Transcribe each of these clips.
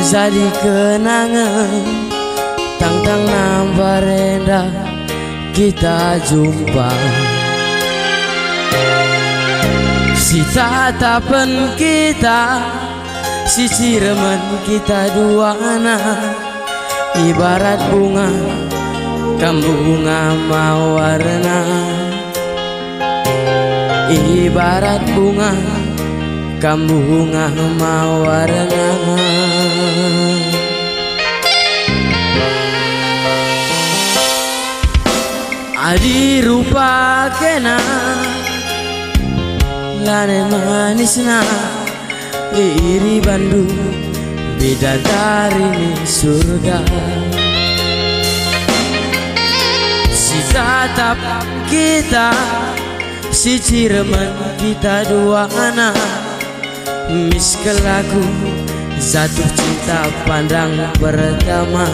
jadi kenangan tentang nambah rendah kita jumpa. Si tatapan kita, si cireman kita dua anak, ibarat bunga bunga mawarna, ibarat bunga bunga mawarna. Adi rupa kena lane manisna iri Bandung bidadari di surga. Si tatap kita, si cireman kita dua anak, miskelaku jatuh cinta pandang pertama.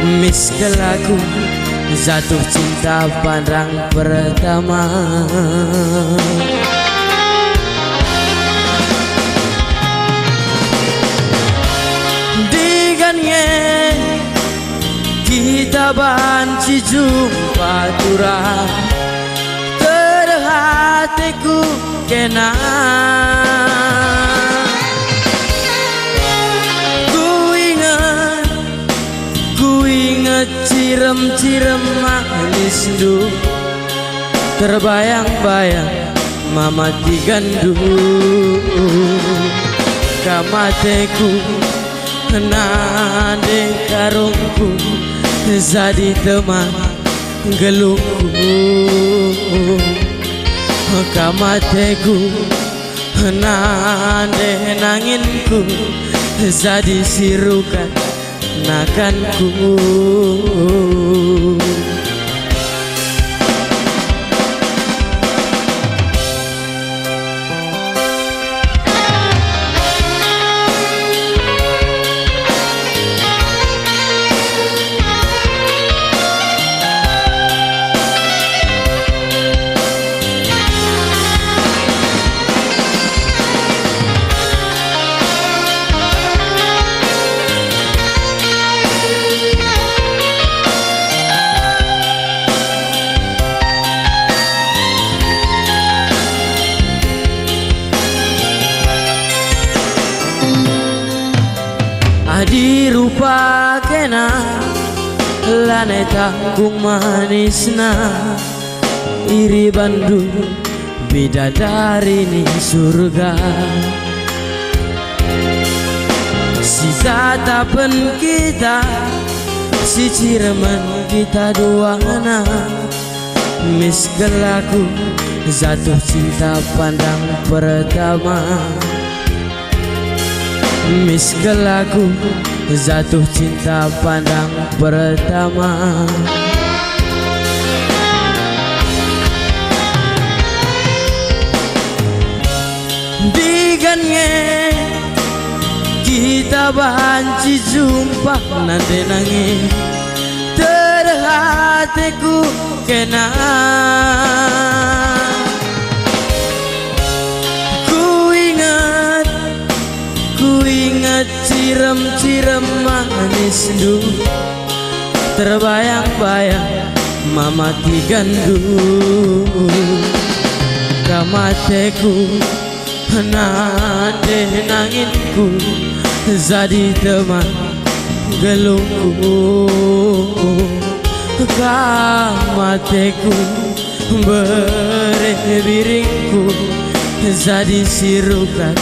Miskelaku jatuh cinta pandang pertama. Diganye kita banci jumpa turah, terhatiku kena. Ku ingat cirem-cirem manis du, terbayang-bayang mama digandu. Kamateku nade karungku jadi teman gelungku. Kamateku nade nanginku jadi sirukan nakanku. Adi rupa kena lane tanggung manisna iri Bandung bidadari ni surga. Si tatapan kita, si cireman kita dua anak, miskelaku jatuh cinta pandang pertama. Miskelaku jatuh cinta pandang pertama. Diganye kita banci jumpa nanti nangis, terhatiku kena. Ku ingat cirem-cirem manis du, terbayang-bayang mama digandu. Kamateku nade nanginku jadi teman gelungku. Kamateku berebiringku jadi sirukan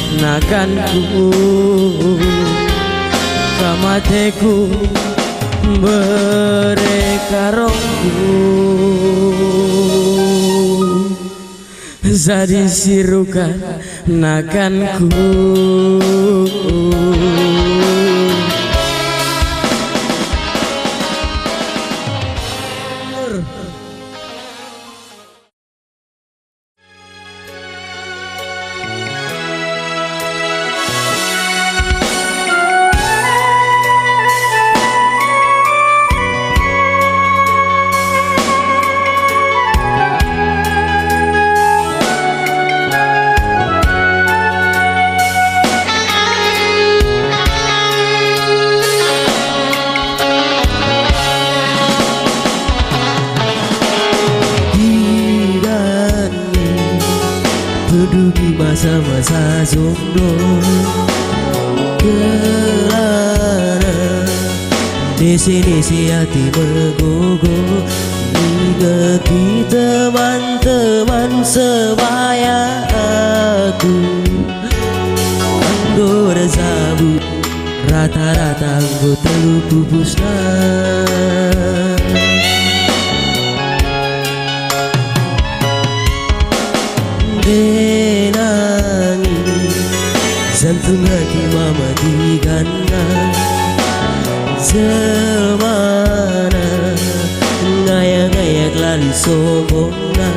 nakanku. Kamateku berekarongku jadi sirukan nakanku. masa jomblo kelana di sini si hati bergogo ingeti teman-teman sebaya aku anggo sabu rata-rata anggo telu pupusna denangi jantung hati mama digana semana ngayak-ngayak lali sombongna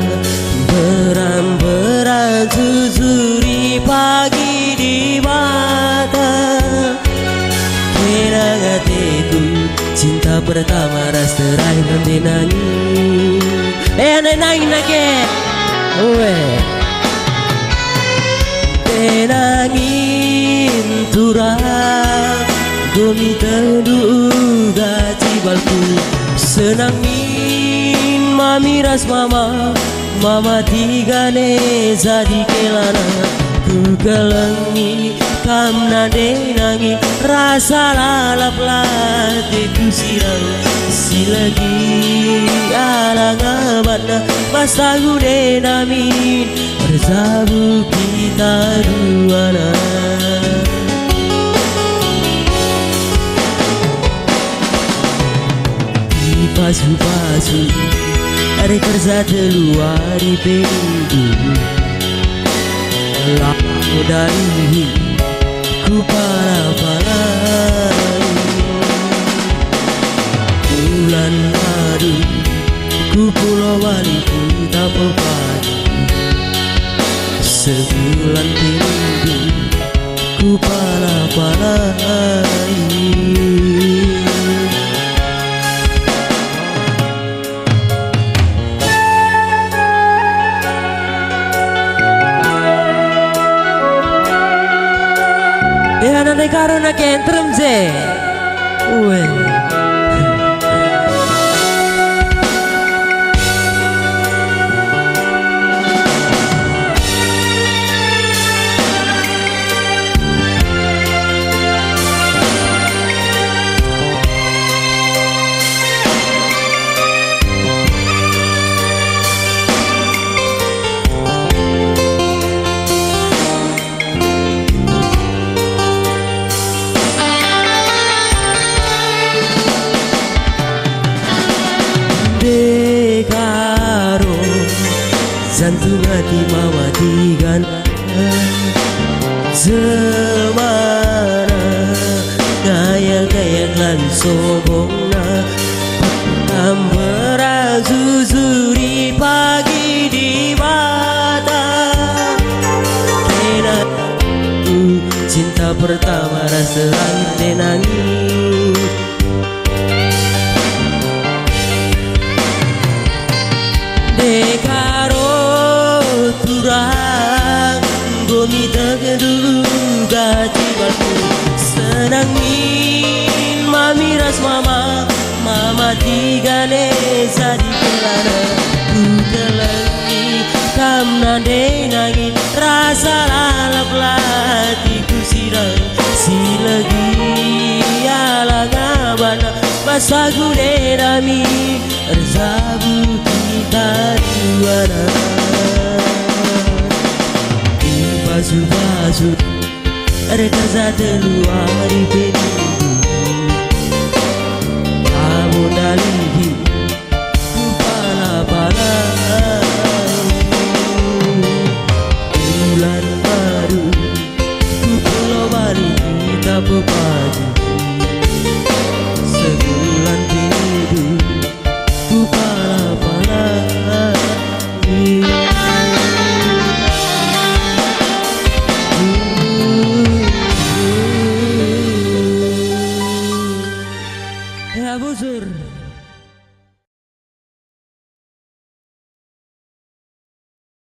beram-beram susuri pagi di mata kira hatiku cinta pertama ras terakhir nanti nangis nangis lagi tenangin turang gomi terduga cibalku senangin mami ras mama tigane jadi kelana ku kelengi kam nade nangi rasa lalap latiku sirang si lagi alang abana masa gude namin bersabu kita duana pasu-pasu ada kerja keluar di pintu laku dari ku para-parai bulan madu ku pulau wali ku tak pepadi sebulan pintu ku para-parai ya nanti karena kentrem ze dekaro jantung hati mama digana semana gayak-gayak lan sobongna ambera susuri pagi di mata kena cinta pertama rasa terakhir nangis dekaro turang gomi terduga cibalku senangin mami ras mama tigane jadi kelana ku kelengi kam nade nangin rasa lalap latiku sirang si lagi alang abana masa gude nami erzabu kita duana di pasu-pasu ada kerja keluar di pintu kamu dalihi ku pala-pala bulan baru ku pulau bali kita pepadu sebulan tidur ku pala-pala ya busur